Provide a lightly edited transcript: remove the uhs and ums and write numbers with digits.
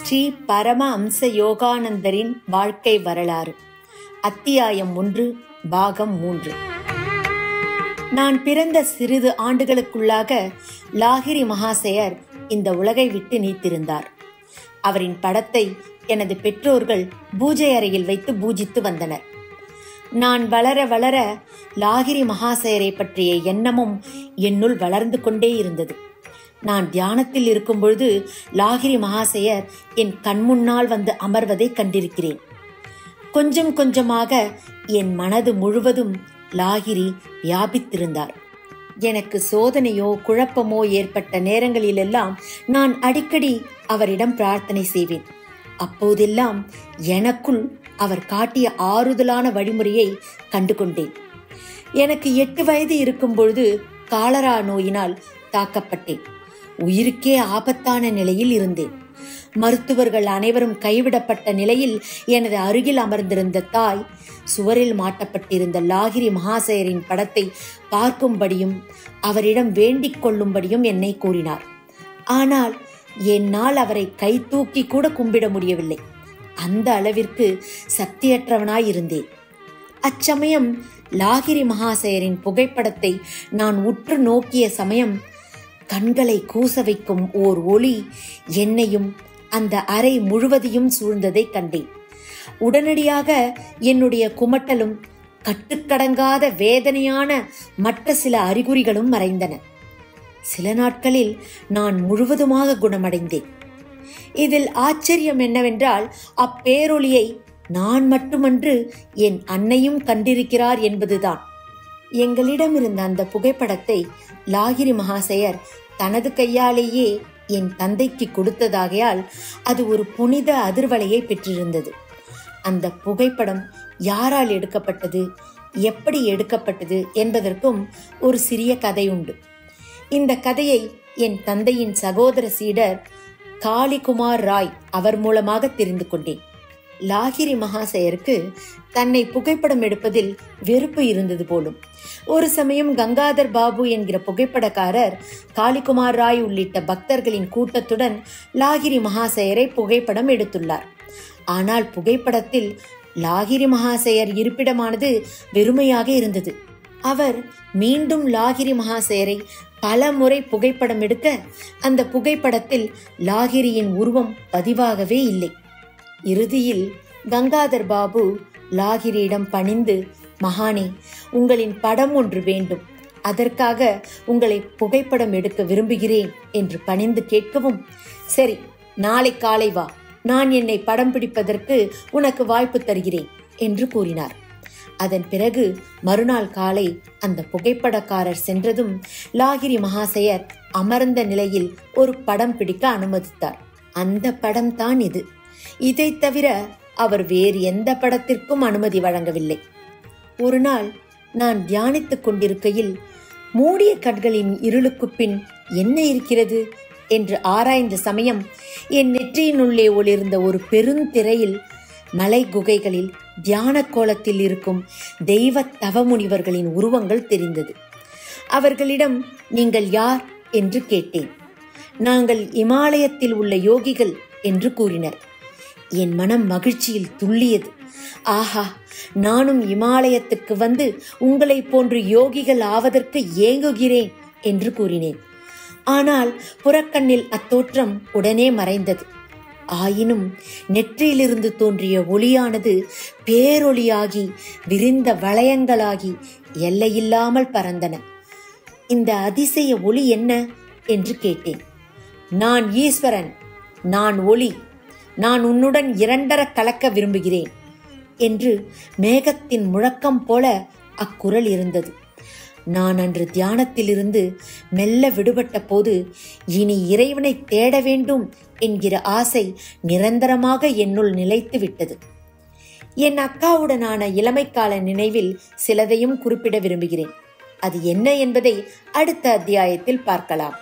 ஸ்ரீ பரம அம்ச யோகானந்தரின் வாழ்க்கை வரலாறு. அத்தியாயம் 1, பாகம் 3. நான் பிறந்த சிறிது ஆண்டுகளுக்குள்ளாக லாகிரி மகாசயர் இந்த உலகை விட்டு நீத்திருந்தார். அவரின் படத்தை எனது பெற்றோர்கள் பூஜை அறையில் வைத்து பூஜித்து வந்தனர். நான் வளர வளர லாகிரி மகாசயரை பற்றிய எண்ணமும் என்னுள் வளர்ந்து கொண்டே இருந்தது. நான் தியானத்தில் இருக்கும் பொழுது லாகிரி மகாசயர் என் கண்முன்னால் வந்து அமர்வதை கண்டிருக்கிறேன். கொஞ்சம் கொஞ்சமாக என் மனது முழுவதும் லாகிரி வியாபித்திருந்தார். எனக்கு சோதனையோ குழப்பமோ ஏற்பட்ட நேரங்களிலெல்லாம் நான் அடிக்கடி அவரிடம் பிரார்த்தனை செய்வேன். அப்போதெல்லாம் எனக்குள் அவர் காட்டிய ஆறுதலான வழிமுறையை கண்டு கொண்டேன். எனக்கு 8 வயது இருக்கும் பொழுது காலரா நோயினால் தாக்கப்பட்டேன். உயிருக்கே ஆபத்தான நிலையில் இருந்தேன். மருத்துவர்கள் அனைவரும் கைவிடப்பட்ட நிலையில் எனது அருகில் அமர்ந்திருந்த தாய் சுவரில் மாட்டப்பட்டிருந்த லாகிரி மகாசயரின் படத்தை பார்க்கும்படியும் அவரிடம் வேண்டிக் கொள்ளும்படியும் என்னை கூறினார். ஆனால் என்னால் அவரை கை தூக்கி கூட கும்பிட முடியவில்லை. அந்த அளவிற்கு சக்தியற்றவனாயிருந்தேன். அச்சமயம் லாகிரி மகாசயரின் புகைப்படத்தை நான் உற்று நோக்கிய சமயம் கண்களை கூச வைக்கும் ஓர் ஒளி என்னையும் அந்த அறை முழுவதையும் சூழ்ந்ததை கண்டேன். உடனடியாக என்னுடைய குமட்டலும் கட்டுக்கடங்காத வேதனையான மற்ற சில அறிகுறிகளும் மறைந்தன. சில நாட்களில் நான் முழுவதுமாக குணமடைந்தேன். இதில் ஆச்சரியம் என்னவென்றால் அப்பேரொளியை நான் மட்டுமன்று என் அன்னையும் கண்டிருக்கிறார் என்பதுதான். எங்களிடம் இருந்த அந்த புகைப்படத்தை லாகிரி மகாசயர் தனது கையாலேயே என் தந்தைக்கு கொடுத்ததாகையால் அது ஒரு புனித அதிர்வலையை பெற்றிருந்தது. அந்த புகைப்படம் யாரால் எடுக்கப்பட்டது, எப்படி எடுக்கப்பட்டது என்பதற்கும் ஒரு சிறிய கதை உண்டு. இந்த கதையை என் தந்தையின் சகோதர சீடர் காளிகுமார் ராய் அவர் மூலமாக தெரிந்து கொண்டேன். லாகிரி மகாசயருக்கு தன்னை புகைப்படம் எடுப்பதில் வெறுப்பு இருந்தது போலும். ஒரு சமயம் கங்காதர் பாபு என்கிற புகைப்படக்காரர் காளிகுமார் ராய் உள்ளிட்ட பக்தர்களின் கூட்டத்துடன் லாகிரி மகாசயரை புகைப்படம் எடுத்துள்ளார். ஆனால் புகைப்படத்தில் லாகிரி மகாசயர் இருப்பிடமானது வெறுமையாக இருந்தது. அவர் மீண்டும் லாகிரி மகாசயரை பல முறை புகைப்படம் எடுக்க அந்த புகைப்படத்தில் லாகிரியின் உருவம் பதிவாகவே இல்லை. இறுதியில் கங்காதர் பாபு லாகிரியிடம் பணிந்து, மகானே, உங்களின் படம் ஒன்று வேண்டும், அதற்காக உங்களை புகைப்படம் எடுக்க விரும்புகிறேன் என்று பணிந்து கேட்கவும், சரி, நாளை காலை வா, நான் என்னை படம் பிடிப்பதற்கு உனக்கு வாய்ப்பு தருகிறேன் என்று கூறினார். அதன் பிறகு மறுநாள் காலை அந்த புகைப்படக்காரர் சென்றதும் லாகிரி மகாசயர் அமர்ந்த நிலையில் ஒரு படம் பிடிக்க அனுமதித்தார். அந்த படம் தான் இது. இதை தவிர அவர் வேறு எந்த படத்திற்கும் அனுமதி வழங்கவில்லை. ஒரு நாள் நான் தியானித்துக் கொண்டிருக்கையில் மூடிய கண்களின் இருளுக்கு பின் என்ன இருக்கிறது என்று ஆராய்ந்த சமயம் என் நெற்றியினுள்ளே ஒளிர்ந்த ஒரு பெருந்திரையில் மலை குகைகளில் தியான கோலத்தில் இருக்கும் தெய்வ தவமுனிவர்களின் உருவங்கள் தெரிந்தது. அவர்களிடம் நீங்கள் யார் என்று கேட்டேன். நாங்கள் இமாலயத்தில் உள்ள யோகிகள் என்று கூறினர். என் மனம் மகிழ்ச்சியில் துள்ளியது. ஆஹா, நானும் இமாலயத்துக்கு வந்து உங்களை போன்று யோகிகள் ஆவதற்கு ஏங்குகிறேன் என்று கூறினேன். ஆனால் புறக்கண்ணில் அத்தோற்றம் உடனே மறைந்தது. ஆயினும் நெற்றியிலிருந்து தோன்றிய ஒளியானது பேரொளியாகி விரிந்த வளையங்களாகி எல்லையில்லாமல் பறந்தன. இந்த அதிசய ஒளி என்ன என்று கேட்டேன். நான் ஈஸ்வரன், நான் ஒளி, நான் உன்னுடன் இரண்டர கலக்க விரும்புகிறேன் என்று மேகத்தின் முழக்கம் போல அக்குரல் இருந்தது. நான் அன்று தியானத்திலிருந்து மெல்ல விடுபட்ட போது இனி இறைவனை தேட வேண்டும் என்கிற ஆசை நிரந்தரமாக என்னுள் நிலைத்து விட்டது. என் அக்காவுடனான இளமைக்கால நினைவில் சிலதையும் குறிப்பிட விரும்புகிறேன். அது என்ன என்பதை அடுத்த அத்தியாயத்தில் பார்க்கலாம்.